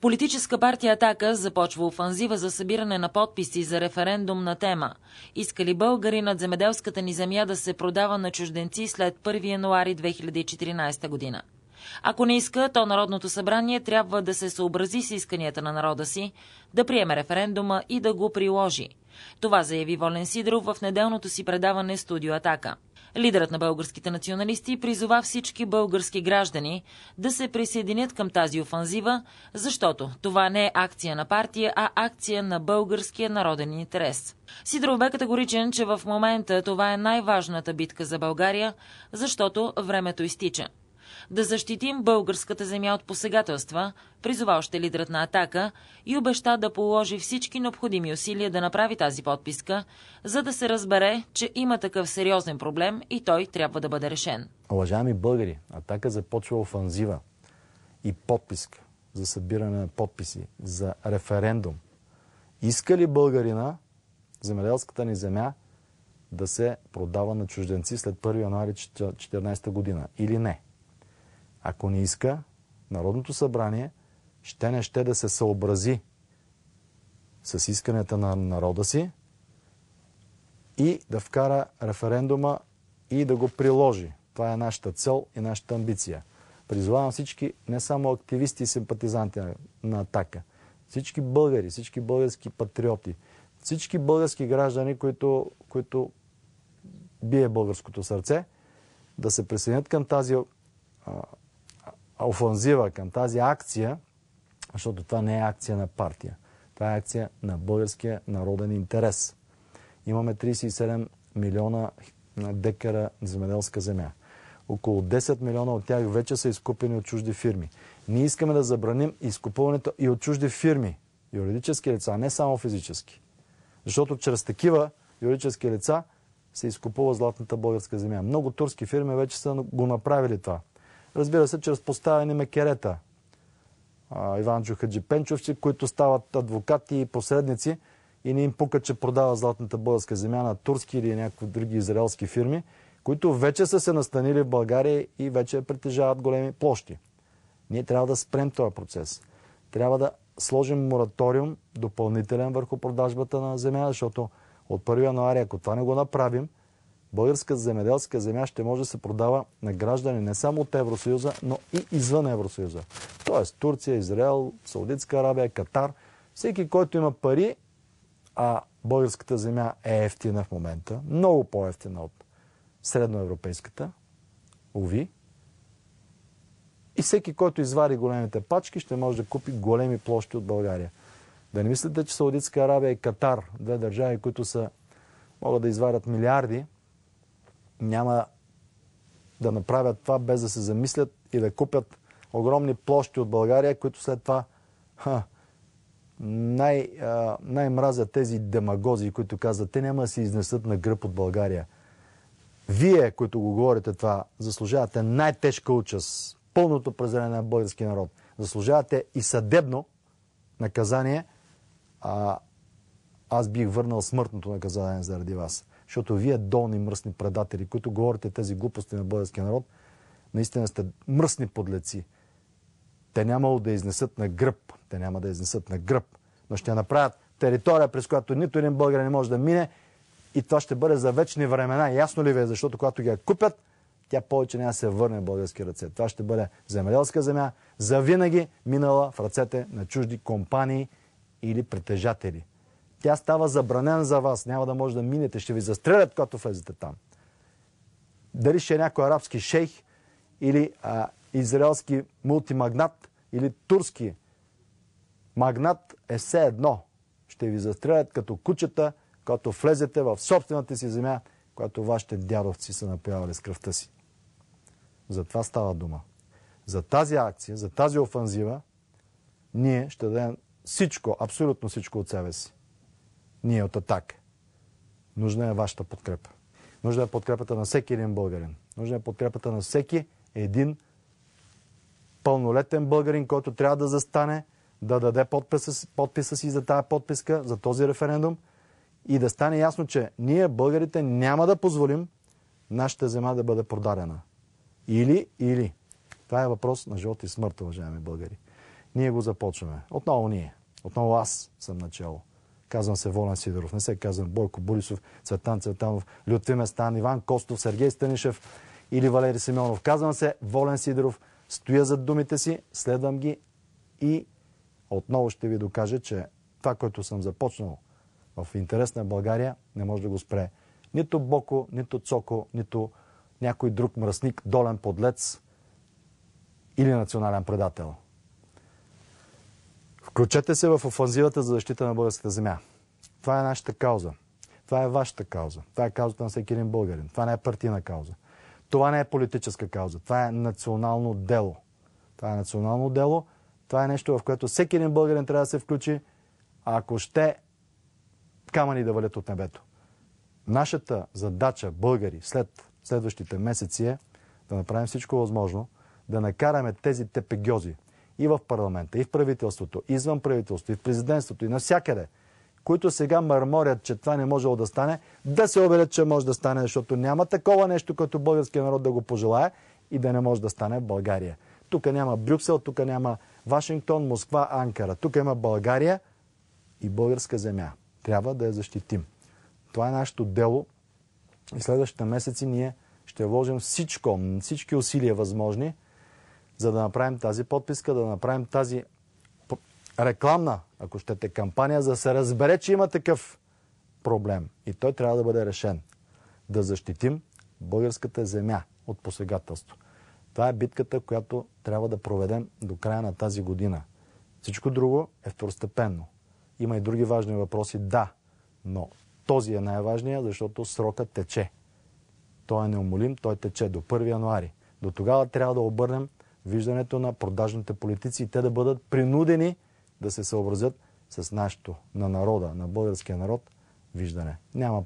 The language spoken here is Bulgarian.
Политическа партия „Атака“ започва офанзива за събиране на подписи за референдум на тема "Иска ли българинът земеделската ни земя да се продава на чужденци след 1 януари 2014 година?" Ако не иска, то Народното събрание трябва да се съобрази с исканията на народа си, да приеме референдума и да го приложи. Това заяви Волен Сидеров в неделното си предаване "Студио Атака". Лидерът на българските националисти призова всички български граждани да се присъединят към тази офанзива, защото това не е акция на партия, а акция на българския народен интерес. Сидеров бе категоричен, че в момента това е най-важната битка за България, защото времето изтича. Да защитим българската земя от посегателства, призова още лидерът на "Атака" и обеща да положи всички необходими усилия да направи тази подписка, за да се разбере, че има такъв сериозен проблем и той трябва да бъде решен. Уважаеми българи, "Атака" започва офанзива и подписка за събиране на подписи за референдум. Иска ли българина земеделската ни земя да се продава на чужденци след 1 януари 2014 година или не? Ако не иска, Народното събрание ще да се съобрази с исканията на народа си и да вкара референдума и да го приложи. Това е нашата цел и нашата амбиция. Призовавам всички, не само активисти и симпатизанти на "Атака", всички българи, всички български патриоти, всички български граждани, които бие българското сърце, да се присъединят към тази офанзива, към тази акция, защото това не е акция на партия. Това е акция на българския народен интерес. Имаме 37 милиона декара земеделска земя. Около 10 милиона от тях вече са изкупени от чужди фирми. Ние искаме да забраним изкупуването и от чужди фирми, юридически лица, не само физически. Защото чрез такива юридически лица се изкупува златната българска земя. Много турски фирми вече са го направили това. Разбира се, чрез поставени мекерета. Иванчо Хаджипенчовци, които стават адвокати и посредници и не им пука, че продава златната българска земя на турски или някакви други израелски фирми, които вече са се настанили в България и вече притежават големи площи. Ние трябва да спрем този процес. Трябва да сложим мораториум допълнителен върху продажбата на земя, защото от 1 януари, ако това не го направим, българска земеделска земя ще може да се продава на граждани не само от Евросъюза, но и извън Евросъюза. Тоест Турция, Израел, Саудитска Арабия, Катар. Всеки, който има пари, а българската земя е ефтина в момента, много по-ефтина от средноевропейската, уви. И всеки, който извади големите пачки, ще може да купи големи площи от България. Да не мислите, че Саудитска Арабия и Катар, две държави, които могат да извадят милиарди, няма да направят това без да се замислят и да купят огромни площи от България, които след това най-мразят тези демагози, които казват, те няма да се изнесат на гръб от България. Вие, които го говорите това, заслужавате най-тежка участ, пълното презрение на български народ. Заслужавате и съдебно наказание, аз бих върнал смъртното наказание заради вас. Защото вие, долни мръсни предатели, които говорите тези глупости на българския народ, наистина сте мръсни подлеци. Те нямало да изнесат на гръб. Те няма да изнесат на гръб. Но ще направят територия, през която нито един българин не може да мине, и това ще бъде за вечни времена. Ясно ли ви е? Защото когато ги купят, тя повече няма да се върне в български ръце. Това ще бъде земеделска земя, завинаги минала в ръцете на чужди компании или притежатели. Тя става забранена за вас. Няма да може да минете. Ще ви застрелят, когато влезете там. Дали ще е някой арабски шейх или израелски мултимагнат или турски магнат, е все едно. Ще ви застрелят като кучета, когато влезете в собствената си земя, която вашите дядовци са напоявали с кръвта си. За това става дума. За тази акция, за тази офанзива, ние ще дадем всичко, абсолютно всичко от себе си. Ние от "Атака". Нужна е вашата подкрепа. Нужна е подкрепата на всеки един българин. Нужна е подкрепата на всеки един пълнолетен българин, който трябва да застане, да даде подписа си за тази подписка, за този референдум и да стане ясно, че ние, българите, няма да позволим нашата земя да бъде продадена. Или. Това е въпрос на живот и смърт, уважаеми българи. Ние го започваме. Отново ние. Отново аз съм начало. Казвам се Волен Сидеров. Не се казвам Бойко Борисов, Цветан Цветанов, Лютви Местан, Иван Костов, Сергей Станишев или Валери Симеонов. Казвам се Волен Сидеров. Стоя зад думите си, следвам ги и отново ще ви докажа, че това, което съм започнал в интерес на България, не може да го спре нито Боко, нито Цоко, нито някой друг мръсник, долен подлец или национален предател. Включете се в офанзивата за защита на българската земя. Това е нашата кауза. Това е вашата кауза. Това е каузата на всеки един българин. Това не е партийна кауза. Това не е политическа кауза. Това е национално дело. Това е национално дело. Това е нещо, в което всеки един българин трябва да се включи, а ако ще, камъни да валят от небето. Нашата задача, българи, след следващите месеци е да направим всичко възможно, да накараме тези тепегьози и в парламента, и в правителството, и извън правителството, и в президентството, и навсякъде, които сега мърморят, че това не можело да стане, да се уверят, че може да стане, защото няма такова нещо, като българския народ да го пожелае и да не може да стане в България. Тук няма Брюксел, тук няма Вашингтон, Москва, Анкара. Тук има България и българска земя. Трябва да я защитим. Това е нашето дело и следващите месеци ние ще вложим всички усилия възможни, за да направим тази подписка, да направим тази рекламна, ако щете, кампания, за да се разбере, че има такъв проблем. И той трябва да бъде решен. Да защитим българската земя от посегателство. Това е битката, която трябва да проведем до края на тази година. Всичко друго е второстепенно. Има и други важни въпроси, да, но този е най-важният, защото срокът тече. Той е неумолим, той тече до 1 януари. До тогава трябва да обърнем виждането на продажните политици и те да бъдат принудени да се съобразят с нашето, на народа, на българския народ, виждане. Няма